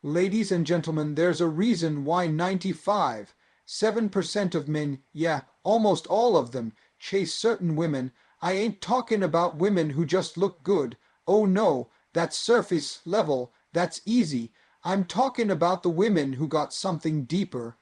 Ladies and gentlemen, there's a reason why 95.7% of men, yeah, almost all of them, chase certain women. I ain't talking about women who just look good. Oh no, that's surface level, that's easy. I'm talking about the women who got something deeper,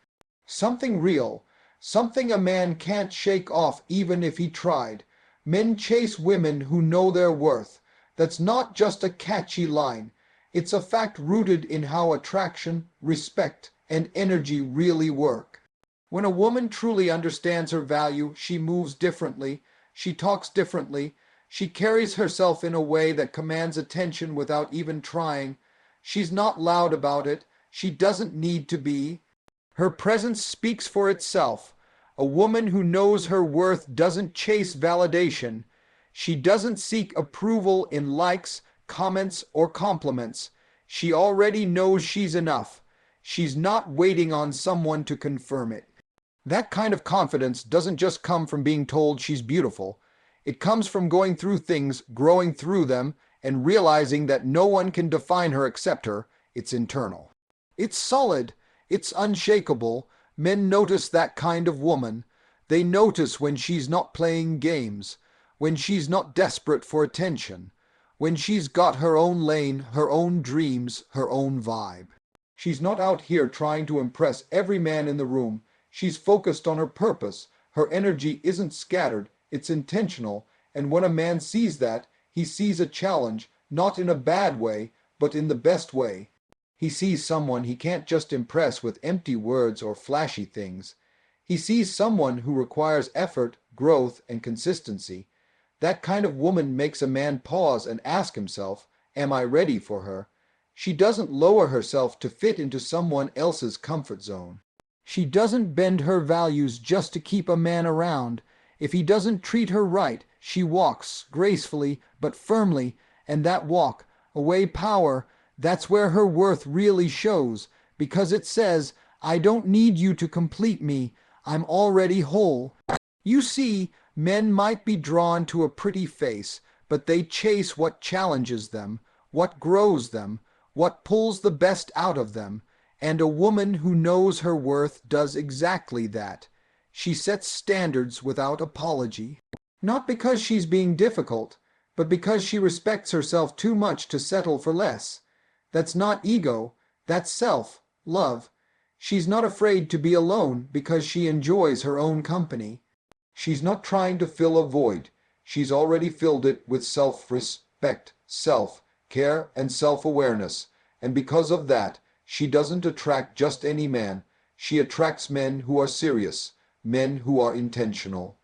something real, something a man can't shake off even if he tried. Men chase women who know their worth. That's not just a catchy line. It's a fact rooted in how attraction, respect, and energy really work. When a woman truly understands her value, she moves differently, she talks differently, she carries herself in a way that commands attention without even trying. She's not loud about it, she doesn't need to be. Her presence speaks for itself. A woman who knows her worth doesn't chase validation. She doesn't seek approval in likes, comments, or compliments. She already knows she's enough. She's not waiting on someone to confirm it. That kind of confidence doesn't just come from being told she's beautiful. It comes from going through things, growing through them, and realizing that no one can define her except her. It's internal. It's solid. It's unshakable. Men notice that kind of woman. They notice when she's not playing games, when she's not desperate for attention, when she's got her own lane, her own dreams, her own vibe. She's not out here trying to impress every man in the room. She's focused on her purpose. Her energy isn't scattered, it's intentional, and when a man sees that, he sees a challenge, not in a bad way, but in the best way. He sees someone he can't just impress with empty words or flashy things. He sees someone who requires effort, growth, and consistency. That kind of woman makes a man pause and ask himself, am I ready for her? She doesn't lower herself to fit into someone else's comfort zone. She doesn't bend her values just to keep a man around. If he doesn't treat her right, she walks gracefully but firmly, and that walk, away power, that's where her worth really shows, because it says, I don't need you to complete me, I'm already whole. You see, men might be drawn to a pretty face, but they chase what challenges them, what grows them, what pulls the best out of them, and a woman who knows her worth does exactly that. She sets standards without apology. Not because she's being difficult, but because she respects herself too much to settle for less. That's not ego, that's self-love. She's not afraid to be alone because she enjoys her own company. She's not trying to fill a void. She's already filled it with self-respect, self-care, and self-awareness. And because of that, she doesn't attract just any man. She attracts men who are serious, men who are intentional.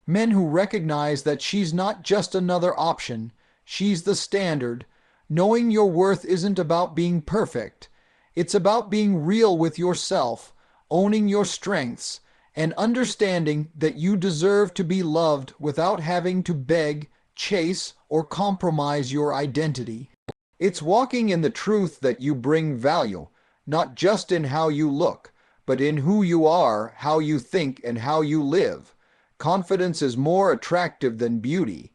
Men who recognize that she's not just another option, she's the standard. Knowing your worth isn't about being perfect. It's about being real with yourself, owning your strengths, and understanding that you deserve to be loved without having to beg, chase, or compromise your identity. It's walking in the truth that you bring value, not just in how you look, but in who you are, how you think, and how you live. Confidence is more attractive than beauty.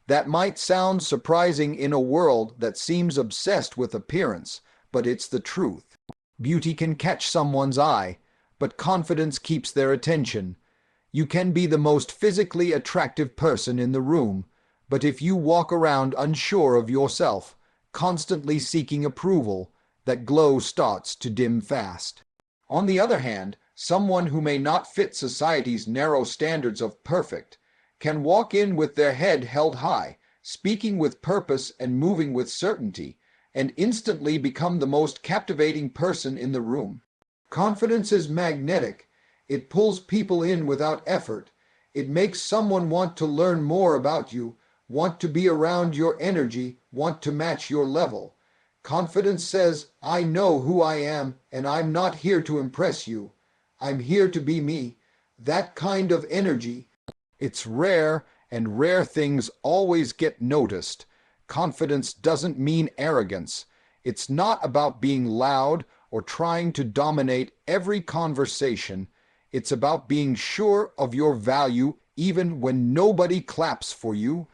That might sound surprising in a world that seems obsessed with appearance, but it's the truth. Beauty can catch someone's eye, but confidence keeps their attention. You can be the most physically attractive person in the room, but if you walk around unsure of yourself, constantly seeking approval, that glow starts to dim fast. On the other hand, someone who may not fit society's narrow standards of perfect can walk in with their head held high, speaking with purpose and moving with certainty, and instantly become the most captivating person in the room. Confidence is magnetic. It pulls people in without effort. It makes someone want to learn more about you, want to be around your energy, want to match your level. Confidence says, I know who I am, and I'm not here to impress you. I'm here to be me. That kind of energy. It's rare, and rare things always get noticed. Confidence doesn't mean arrogance. It's not about being loud or trying to dominate every conversation. It's about being sure of your value even when nobody claps for you.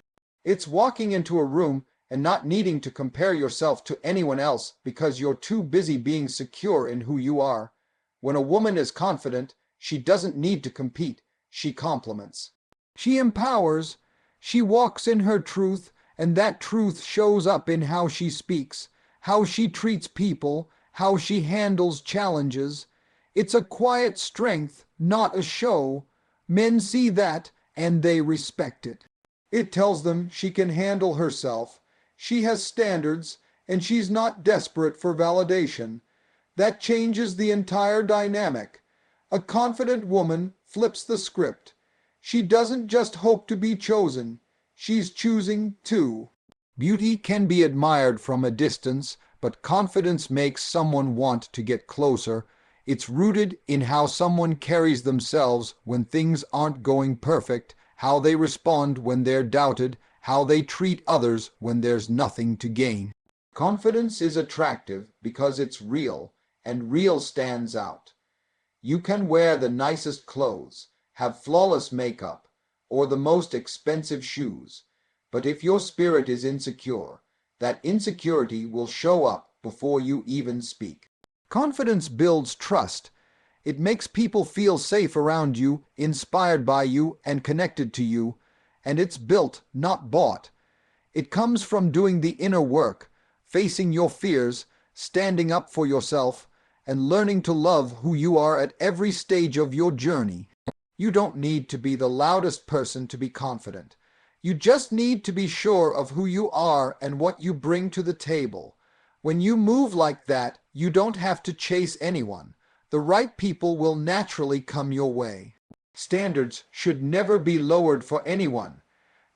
It's walking into a room and not needing to compare yourself to anyone else because you're too busy being secure in who you are. When a woman is confident, she doesn't need to compete, she complements. She empowers, she walks in her truth, and that truth shows up in how she speaks, how she treats people, how she handles challenges. It's a quiet strength, not a show. Men see that, and they respect it. It tells them she can handle herself. She has standards, and she's not desperate for validation. That changes the entire dynamic. A confident woman flips the script. She doesn't just hope to be chosen. She's choosing to. Beauty can be admired from a distance, but confidence makes someone want to get closer. It's rooted in how someone carries themselves when things aren't going perfect, how they respond when they're doubted, how they treat others when there's nothing to gain. Confidence is attractive because it's real, and real stands out. You can wear the nicest clothes, have flawless makeup, or the most expensive shoes, but if your spirit is insecure, that insecurity will show up before you even speak. Confidence builds trust. It makes people feel safe around you, inspired by you, and connected to you, and it's built, not bought. It comes from doing the inner work, facing your fears, standing up for yourself, and learning to love who you are at every stage of your journey. You don't need to be the loudest person to be confident. You just need to be sure of who you are and what you bring to the table. When you move like that, you don't have to chase anyone. The right people will naturally come your way. Standards should never be lowered for anyone.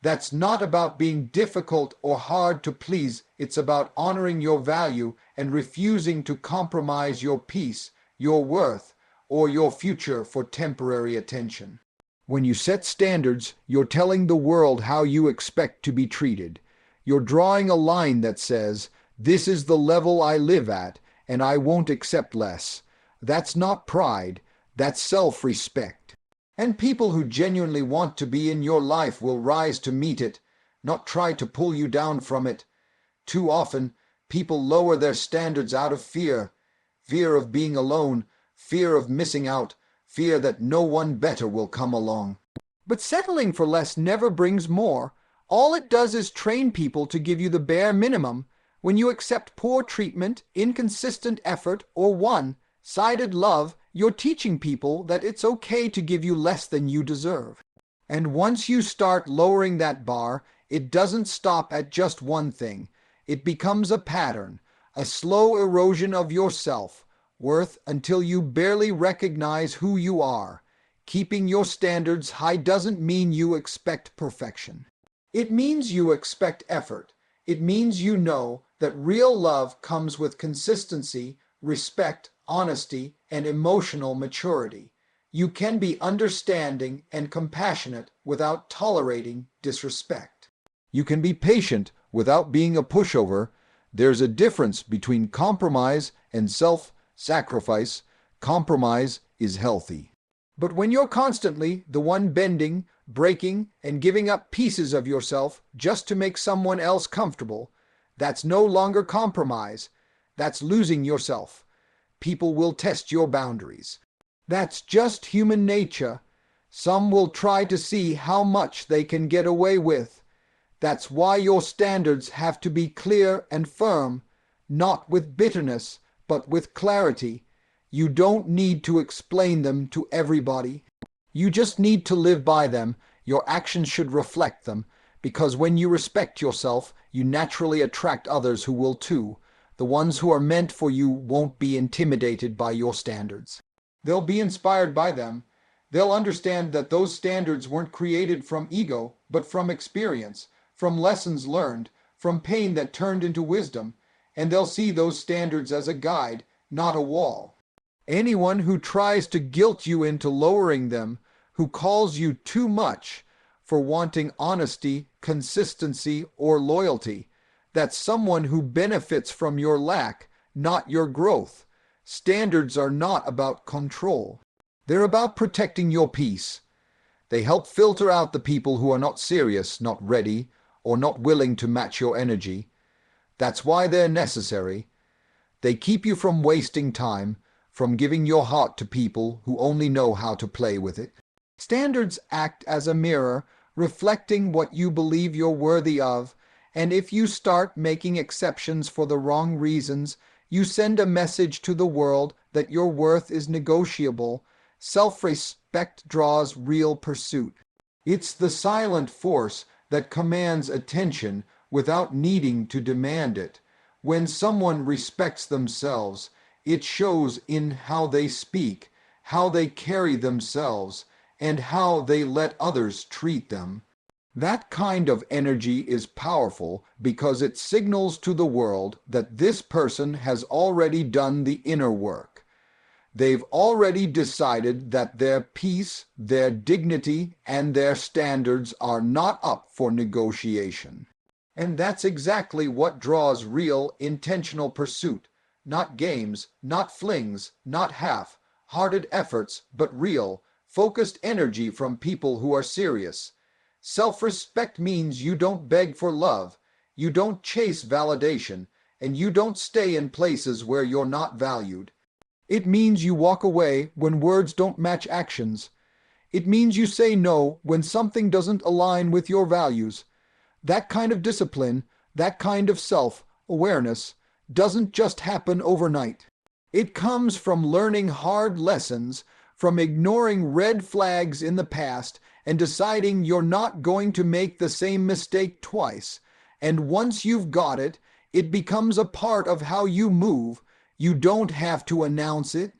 That's not about being difficult or hard to please. It's about honoring your value and refusing to compromise your peace, your worth, or your future for temporary attention. When you set standards, you're telling the world how you expect to be treated. You're drawing a line that says, "This is the level I live at, and I won't accept less." That's not pride, that's self-respect. And people who genuinely want to be in your life will rise to meet it, not try to pull you down from it. Too often, people lower their standards out of fear. Fear of being alone, fear of missing out, fear that no one better will come along. But settling for less never brings more. All it does is train people to give you the bare minimum. When you accept poor treatment, inconsistent effort, or one-sided love, you're teaching people that it's okay to give you less than you deserve. And once you start lowering that bar, it doesn't stop at just one thing. It becomes a pattern, a slow erosion of your self-worth until you barely recognize who you are. Keeping your standards high doesn't mean you expect perfection. It means you expect effort. It means you know that real love comes with consistency, respect, honesty, and emotional maturity. You can be understanding and compassionate without tolerating disrespect. You can be patient without being a pushover. There's a difference between compromise and self-sacrifice. Compromise is healthy. But when you're constantly the one bending, breaking, and giving up pieces of yourself just to make someone else comfortable, that's no longer compromise. That's losing yourself. People will test your boundaries. That's just human nature. Some will try to see how much they can get away with. That's why your standards have to be clear and firm, not with bitterness, but with clarity. You don't need to explain them to everybody. You just need to live by them. Your actions should reflect them, because when you respect yourself, you naturally attract others who will too. The ones who are meant for you won't be intimidated by your standards. They'll be inspired by them. They'll understand that those standards weren't created from ego, but from experience, from lessons learned, from pain that turned into wisdom, and they'll see those standards as a guide, not a wall. Anyone who tries to guilt you into lowering them, who calls you too much for wanting honesty, consistency, or loyalty, that's someone who benefits from your lack, not your growth. Standards are not about control. They're about protecting your peace. They help filter out the people who are not serious, not ready, or not willing to match your energy. That's why they're necessary. They keep you from wasting time, from giving your heart to people who only know how to play with it. Standards act as a mirror, reflecting what you believe you're worthy of, and if you start making exceptions for the wrong reasons, you send a message to the world that your worth is negotiable. Self-respect draws real pursuit. It's the silent force that commands attention without needing to demand it. When someone respects themselves, it shows in how they speak, how they carry themselves, and how they let others treat them. That kind of energy is powerful because it signals to the world that this person has already done the inner work. They've already decided that their peace, their dignity, and their standards are not up for negotiation. And that's exactly what draws real, intentional pursuit. Not games, not flings, not half-hearted efforts, but real, focused energy from people who are serious. Self-respect means you don't beg for love, you don't chase validation, and you don't stay in places where you're not valued. It means you walk away when words don't match actions. It means you say no when something doesn't align with your values. That kind of discipline, that kind of self-awareness, doesn't just happen overnight. It comes from learning hard lessons, from ignoring red flags in the past and deciding you're not going to make the same mistake twice. And once you've got it, it becomes a part of how you move. You don't have to announce it.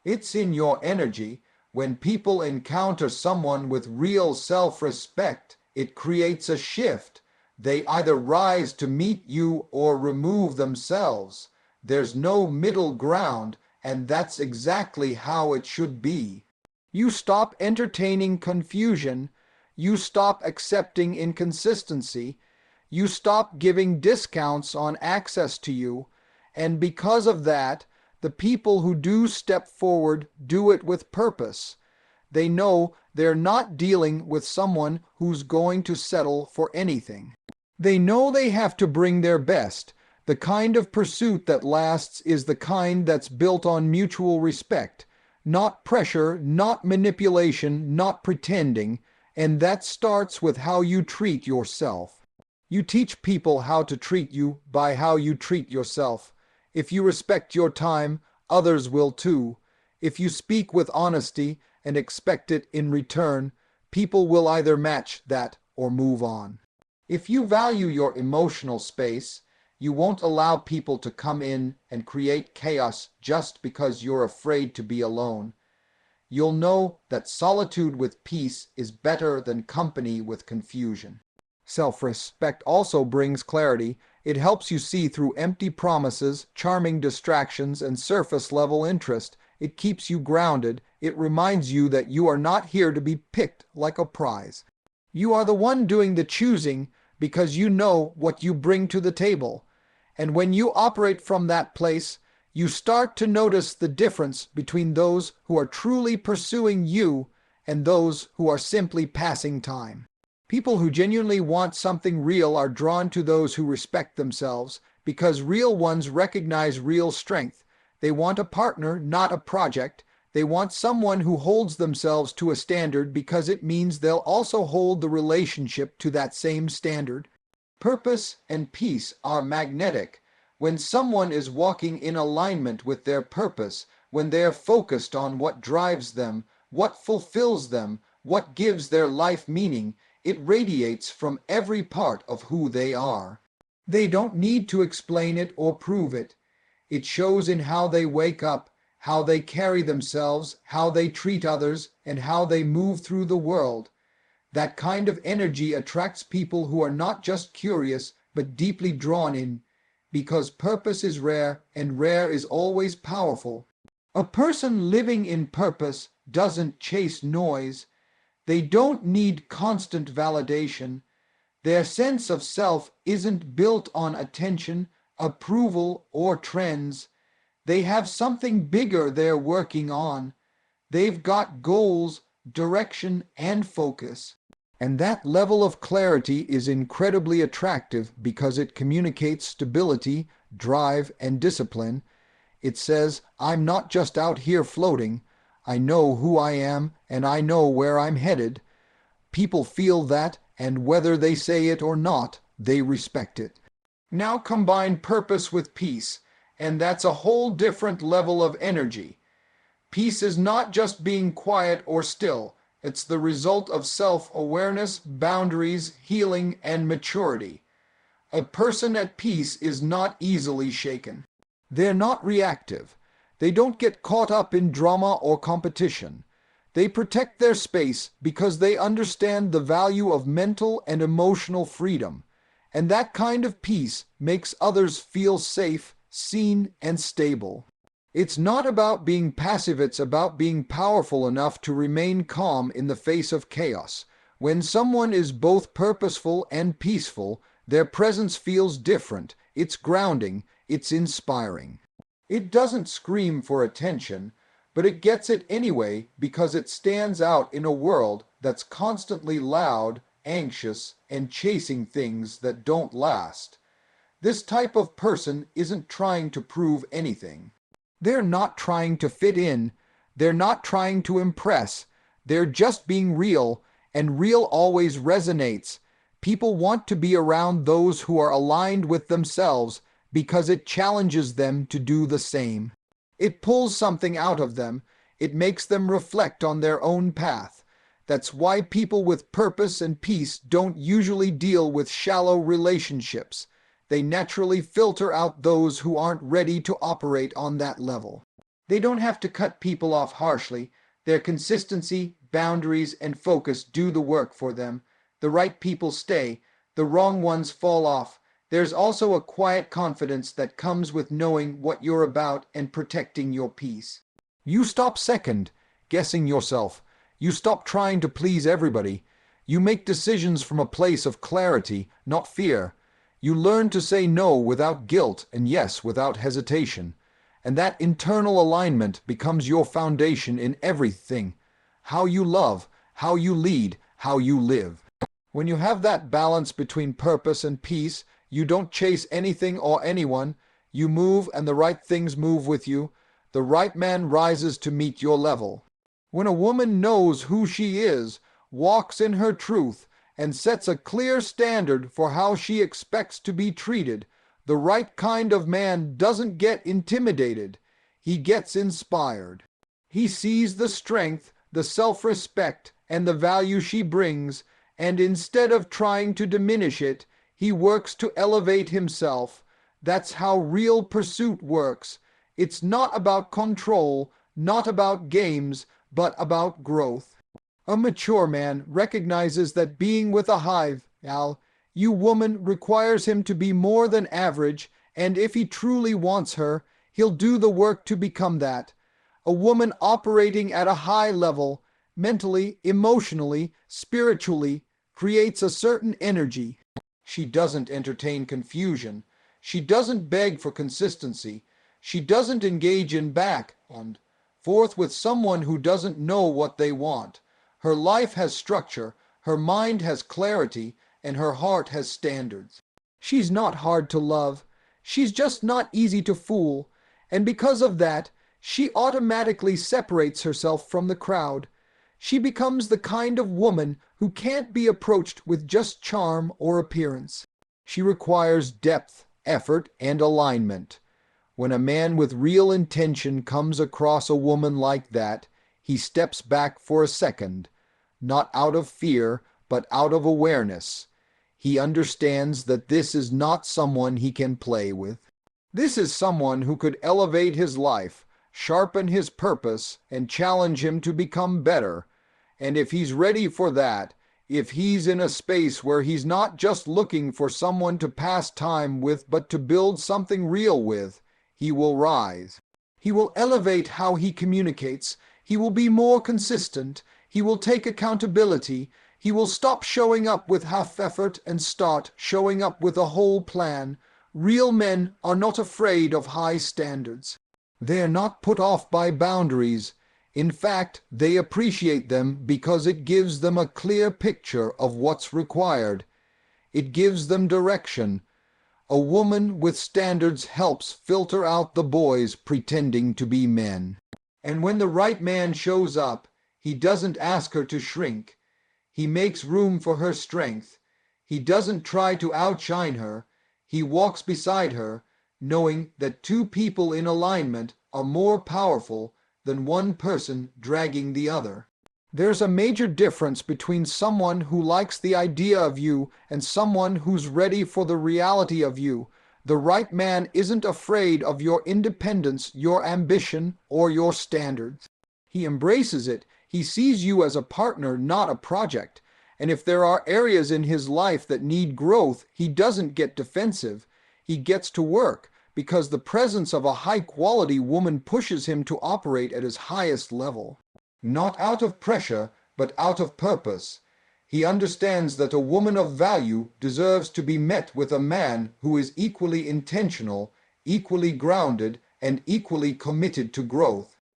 It's in your energy. When people encounter someone with real self-respect, it creates a shift. They either rise to meet you or remove themselves. There's no middle ground, and that's exactly how it should be. You stop entertaining confusion. You stop accepting inconsistency. You stop giving discounts on access to you. And because of that, the people who do step forward do it with purpose. They know they're not dealing with someone who's going to settle for anything. They know they have to bring their best. The kind of pursuit that lasts is the kind that's built on mutual respect, not pressure, not manipulation, not pretending, and that starts with how you treat yourself. You teach people how to treat you by how you treat yourself. If you respect your time, others will too. If you speak with honesty and expect it in return, people will either match that or move on. If you value your emotional space, you won't allow people to come in and create chaos just because you're afraid to be alone. You'll know that solitude with peace is better than company with confusion. Self-respect also brings clarity. It helps you see through empty promises, charming distractions, and surface-level interest. It keeps you grounded. It reminds you that you are not here to be picked like a prize. You are the one doing the choosing because you know what you bring to the table. And when you operate from that place, you start to notice the difference between those who are truly pursuing you and those who are simply passing time. People who genuinely want something real are drawn to those who respect themselves because real ones recognize real strength. They want a partner, not a project. They want someone who holds themselves to a standard because it means they'll also hold the relationship to that same standard. Purpose and peace are magnetic. When someone is walking in alignment with their purpose, when they're focused on what drives them, what fulfills them, what gives their life meaning, it radiates from every part of who they are. They don't need to explain it or prove it. It shows in how they wake up, how they carry themselves, how they treat others, and how they move through the world. That kind of energy attracts people who are not just curious, but deeply drawn in, because purpose is rare, and rare is always powerful. A person living in purpose doesn't chase noise. They don't need constant validation. Their sense of self isn't built on attention, approval, or trends. They have something bigger they're working on. They've got goals, direction, and focus. And that level of clarity is incredibly attractive because it communicates stability, drive, and discipline. It says, I'm not just out here floating. I know who I am and I know where I'm headed. People feel that, and whether they say it or not, they respect it. Now combine purpose with peace, and that's a whole different level of energy. Peace is not just being quiet or still. It's the result of self-awareness, boundaries, healing, and maturity. A person at peace is not easily shaken. They're not reactive. They don't get caught up in drama or competition. They protect their space because they understand the value of mental and emotional freedom. And that kind of peace makes others feel safe, seen, and stable. It's not about being passive, it's about being powerful enough to remain calm in the face of chaos. When someone is both purposeful and peaceful, their presence feels different. It's grounding, it's inspiring. It doesn't scream for attention, but it gets it anyway because it stands out in a world that's constantly loud, anxious, and chasing things that don't last. This type of person isn't trying to prove anything. They're not trying to fit in. They're not trying to impress. They're just being real, and real always resonates. People want to be around those who are aligned with themselves because it challenges them to do the same. It pulls something out of them. It makes them reflect on their own path. That's why people with purpose and peace don't usually deal with shallow relationships. They naturally filter out those who aren't ready to operate on that level. They don't have to cut people off harshly. Their consistency, boundaries, and focus do the work for them. The right people stay. The wrong ones fall off. There's also a quiet confidence that comes with knowing what you're about and protecting your peace. You stop second guessing yourself. You stop trying to please everybody. You make decisions from a place of clarity, not fear. You learn to say no without guilt and yes without hesitation. And that internal alignment becomes your foundation in everything. How you love, how you lead, how you live. When you have that balance between purpose and peace, you don't chase anything or anyone. You move and the right things move with you. The right man rises to meet your level. When a woman knows who she is, walks in her truth, and sets a clear standard for how she expects to be treated, the right kind of man doesn't get intimidated. He gets inspired. He sees the strength, the self-respect, and the value she brings, and instead of trying to diminish it, he works to elevate himself. That's how real pursuit works. It's not about control, not about games, but about growth. A mature man recognizes that being with a hive, you woman, requires him to be more than average, and if he truly wants her, he'll do the work to become that. A woman operating at a high level, mentally, emotionally, spiritually, creates a certain energy. She doesn't entertain confusion. She doesn't beg for consistency. She doesn't engage in back and forth with someone who doesn't know what they want. Her life has structure, her mind has clarity, and her heart has standards. She's not hard to love. She's just not easy to fool. And because of that, she automatically separates herself from the crowd. She becomes the kind of woman who can't be approached with just charm or appearance. She requires depth, effort, and alignment. When a man with real intention comes across a woman like that, he steps back for a second, not out of fear, but out of awareness. He understands that this is not someone he can play with. This is someone who could elevate his life, sharpen his purpose, and challenge him to become better. And if he's ready for that, if he's in a space where he's not just looking for someone to pass time with, but to build something real with, he will rise. He will elevate how he communicates. He will be more consistent. He will take accountability. He will stop showing up with half effort and start showing up with a whole plan. Real men are not afraid of high standards. They are not put off by boundaries. In fact, they appreciate them because it gives them a clear picture of what's required. It gives them direction. A woman with standards helps filter out the boys pretending to be men. And when the right man shows up, he doesn't ask her to shrink. He makes room for her strength. He doesn't try to outshine her. He walks beside her, knowing that two people in alignment are more powerful than one person dragging the other. There's a major difference between someone who likes the idea of you and someone who's ready for the reality of you. The right man isn't afraid of your independence, your ambition, or your standards. He embraces it. He sees you as a partner, not a project. And if there are areas in his life that need growth, he doesn't get defensive. He gets to work because the presence of a high-quality woman pushes him to operate at his highest level. Not out of pressure, but out of purpose. He understands that a woman of value deserves to be met with a man who is equally intentional, equally grounded, and equally committed to growth.